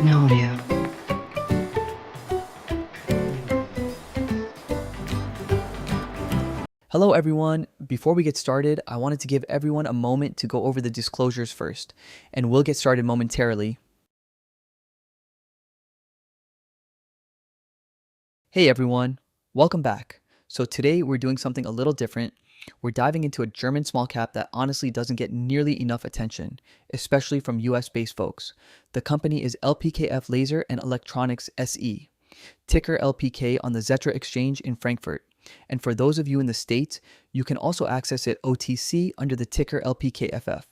No audio. Hello everyone. Before we get started, I wanted to give everyone a moment to go over the disclosures first, and we'll get started momentarily. Hey everyone, welcome back. So today we're doing something a little different. We're diving into a German small cap that honestly doesn't get nearly enough attention, especially from US based folks. The company is LPKF Laser and Electronics SE, ticker LPK on the Xetra exchange in Frankfurt. And for those of you in the States, you can also access it OTC under the ticker LPKFF.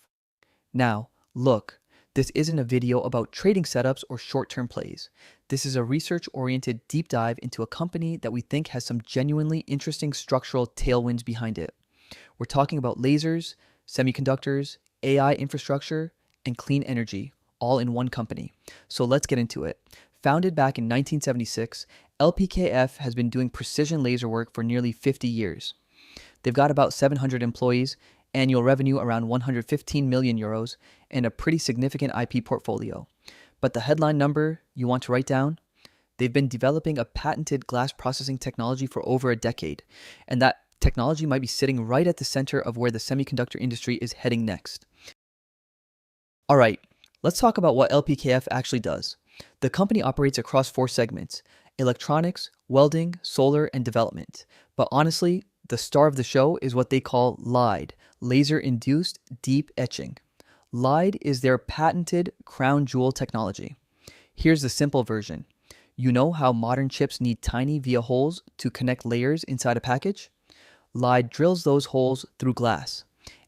Now, look, this isn't a video about trading setups or short-term plays. This is a research-oriented deep dive into a company that we think has some genuinely interesting structural tailwinds behind it. We're talking about lasers, semiconductors, AI infrastructure, and clean energy, all in one company. So let's get into it. Founded back in 1976, LPKF has been doing precision laser work for nearly 50 years. They've got about 700 employees, annual revenue around 115 million euros, and a pretty significant IP portfolio. But the headline number you want to write down? They've been developing a patented glass processing technology for over a decade, and that technology might be sitting right at the center of where the semiconductor industry is heading next. All right, let's talk about what LPKF actually does. The company operates across 4 segments: electronics, welding, solar, and development. But honestly, the star of the show is what they call LIDE, laser-induced deep etching. LIDE is their patented crown jewel technology. Here's the simple version. You know how modern chips need tiny via holes to connect layers inside a package? LIDE drills those holes through glass,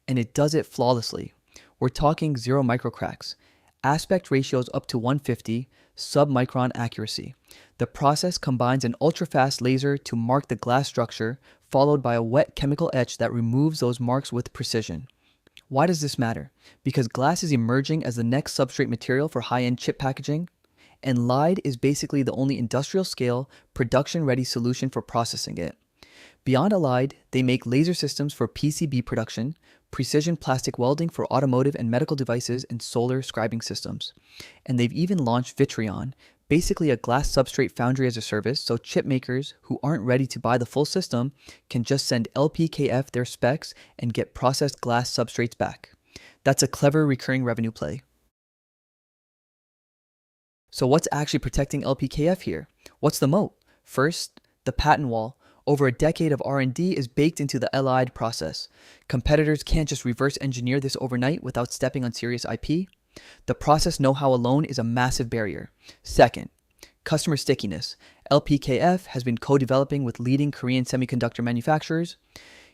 and it does it flawlessly. We're talking 0 microcracks, aspect ratios up to 150, sub-micron accuracy. The process combines an ultra-fast laser to mark the glass structure, followed by a wet chemical etch that removes those marks with precision. Why does this matter? Because glass is emerging as the next substrate material for high-end chip packaging, and LIDE is basically the only industrial-scale, production-ready solution for processing it. Beyond LIDE, they make laser systems for PCB production, precision plastic welding for automotive and medical devices, and solar scribing systems. And they've even launched Vitrion, basically a glass substrate foundry as a service, so chip makers who aren't ready to buy the full system can just send LPKF their specs and get processed glass substrates back. That's a clever recurring revenue play. So what's actually protecting LPKF here? What's the moat? First, the patent wall. Over a decade of R&D is baked into the LIDE process. Competitors can't just reverse engineer this overnight without stepping on serious IP. The process know-how alone is a massive barrier. Second, customer stickiness. LPKF has been co-developing with leading Korean semiconductor manufacturers.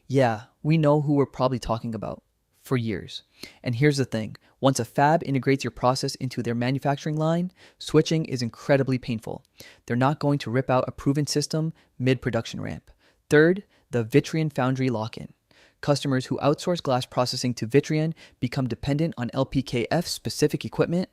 Yeah, we know who we're probably talking about. For years. And here's the thing, once a fab integrates your process into their manufacturing line, switching is incredibly painful. They're not going to rip out a proven system mid-production ramp. Third, the Vitrion foundry lock-in. Customers who outsource glass processing to Vitrion become dependent on LPKF specific equipment,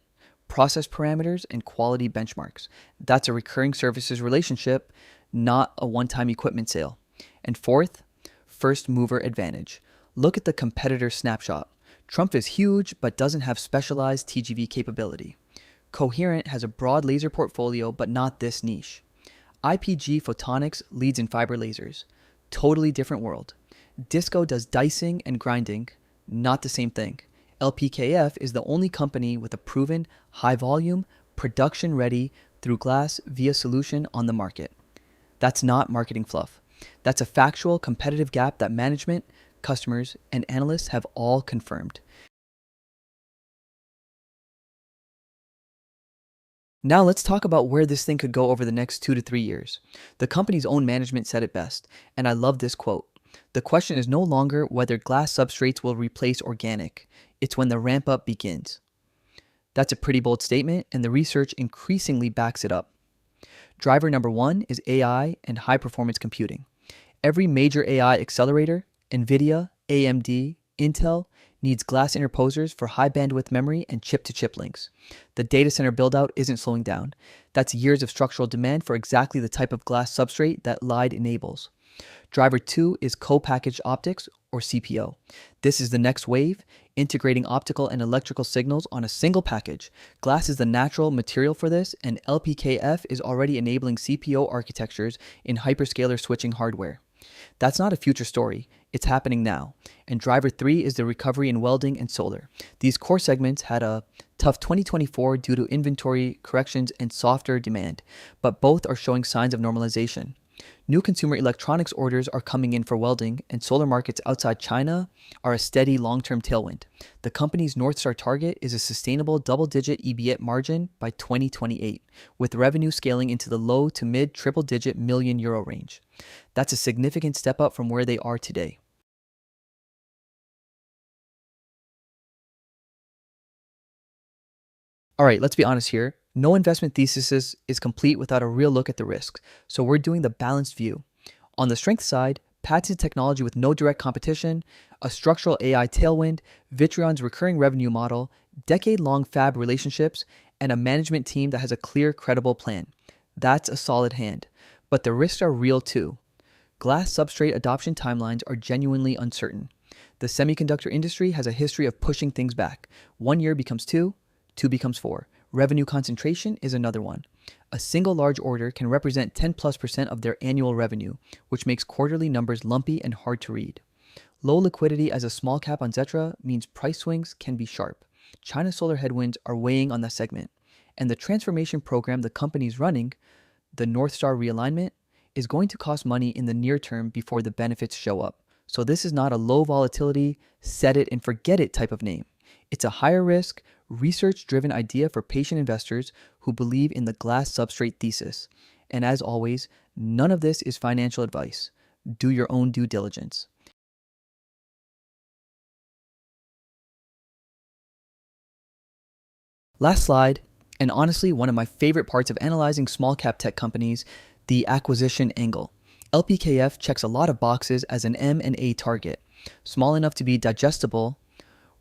process parameters, and quality benchmarks. That's a recurring services relationship, not a one-time equipment sale. And fourth, first mover advantage. Look at the competitor snapshot. Trump is huge but doesn't have specialized TGV capability. Coherent has a broad laser portfolio but not this niche. IPG Photonics leads in fiber lasers. Totally different world. Disco does dicing and grinding. Not the same thing. LPKF is the only company with a proven, high-volume, production-ready through glass via solution on the market. That's not marketing fluff. That's a factual competitive gap that management, customers, and analysts have all confirmed. Now let's talk about where this thing could go over the next 2 to 3 years. The company's own management said it best, and I love this quote. The question is no longer whether glass substrates will replace organic, it's when the ramp up begins. That's a pretty bold statement, and the research increasingly backs it up. Driver number 1 is AI and high performance computing. Every major AI accelerator, NVIDIA, AMD, Intel, needs glass interposers for high bandwidth memory and chip-to-chip links. The data center build-out isn't slowing down. That's years of structural demand for exactly the type of glass substrate that LIDE enables. Driver 2 is co-packaged optics, or CPO. This is the next wave. integrating optical and electrical signals on a single package. Glass is the natural material for this, and LPKF is already enabling CPO architectures in hyperscaler switching hardware. That's not a future story, it's happening now. And driver 3 is the recovery in welding and solar. These core segments had a tough 2024 due to inventory corrections and softer demand, but both are showing signs of normalization. New consumer electronics orders are coming in for welding, and solar markets outside China are a steady long-term tailwind. The company's North Star target is a sustainable double-digit EBIT margin by 2028, with revenue scaling into the low to mid triple-digit million euro range. That's a significant step up from where they are today. All right, let's be honest here. No investment thesis is complete without a real look at the risks, so we're doing the balanced view. On the strength side, patented technology with no direct competition, a structural AI tailwind, Vitreon's recurring revenue model, decade-long fab relationships, and a management team that has a clear, credible plan. That's a solid hand. But the risks are real too. Glass substrate adoption timelines are genuinely uncertain. The semiconductor industry has a history of pushing things back. 1 year becomes 2, 2 becomes 4. Revenue concentration is another one. A single large order can represent 10+% of their annual revenue, which makes quarterly numbers lumpy and hard to read. Low liquidity as a small cap on Zetra means price swings can be sharp. China solar headwinds are weighing on that segment. And the transformation program the company's running, the North Star realignment, is going to cost money in the near term before the benefits show up. So this is not a low volatility, set it and forget it type of name. It's a higher risk, research-driven idea for patient investors who believe in the glass substrate thesis. And as always, none of this is financial advice. Do your own due diligence. Last slide, and honestly one of my favorite parts of analyzing small cap tech companies, the acquisition angle. LPKF checks a lot of boxes as an M&A target. Small enough to be digestible,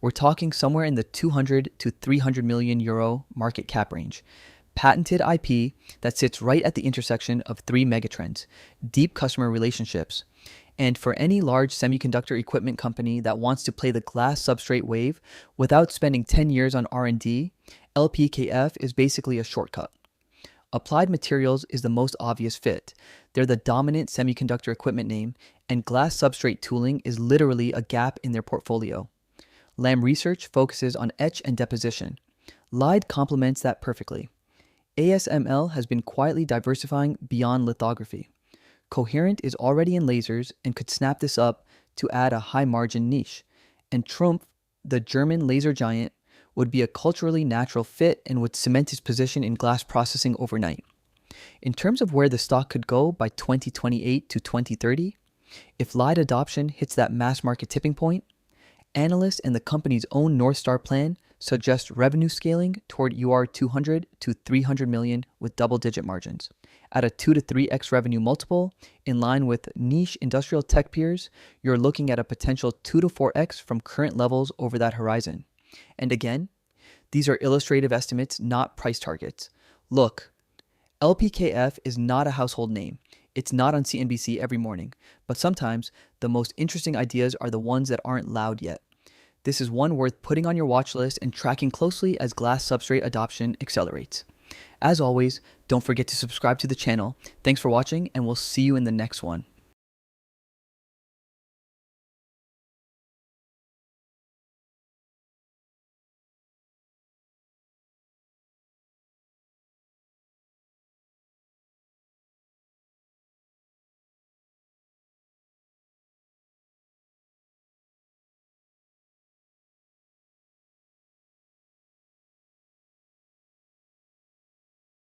we're talking somewhere in the 200 to 300 million euro market cap range. Patented IP that sits right at the intersection of 3 megatrends, deep customer relationships. And for any large semiconductor equipment company that wants to play the glass substrate wave without spending 10 years on R&D, LPKF is basically a shortcut. Applied Materials is the most obvious fit. They're the dominant semiconductor equipment name, and glass substrate tooling is literally a gap in their portfolio. Lam Research focuses on etch and deposition. LIDE complements that perfectly. ASML has been quietly diversifying beyond lithography. Coherent is already in lasers and could snap this up to add a high-margin niche. And Trumpf, the German laser giant, would be a culturally natural fit and would cement its position in glass processing overnight. In terms of where the stock could go by 2028 to 2030, if LIDE adoption hits that mass market tipping point, analysts and the company's own North Star plan suggest revenue scaling toward UR 200 to 300 million with double-digit margins. At a 2 to 3x revenue multiple, in line with niche industrial tech peers, you're looking at a potential 2 to 4x from current levels over that horizon. And again, these are illustrative estimates, not price targets. Look, LPKF is not a household name. It's not on CNBC every morning, but sometimes the most interesting ideas are the ones that aren't loud yet. This is one worth putting on your watch list and tracking closely as glass substrate adoption accelerates. As always, don't forget to subscribe to the channel. Thanks for watching, and we'll see you in the next one.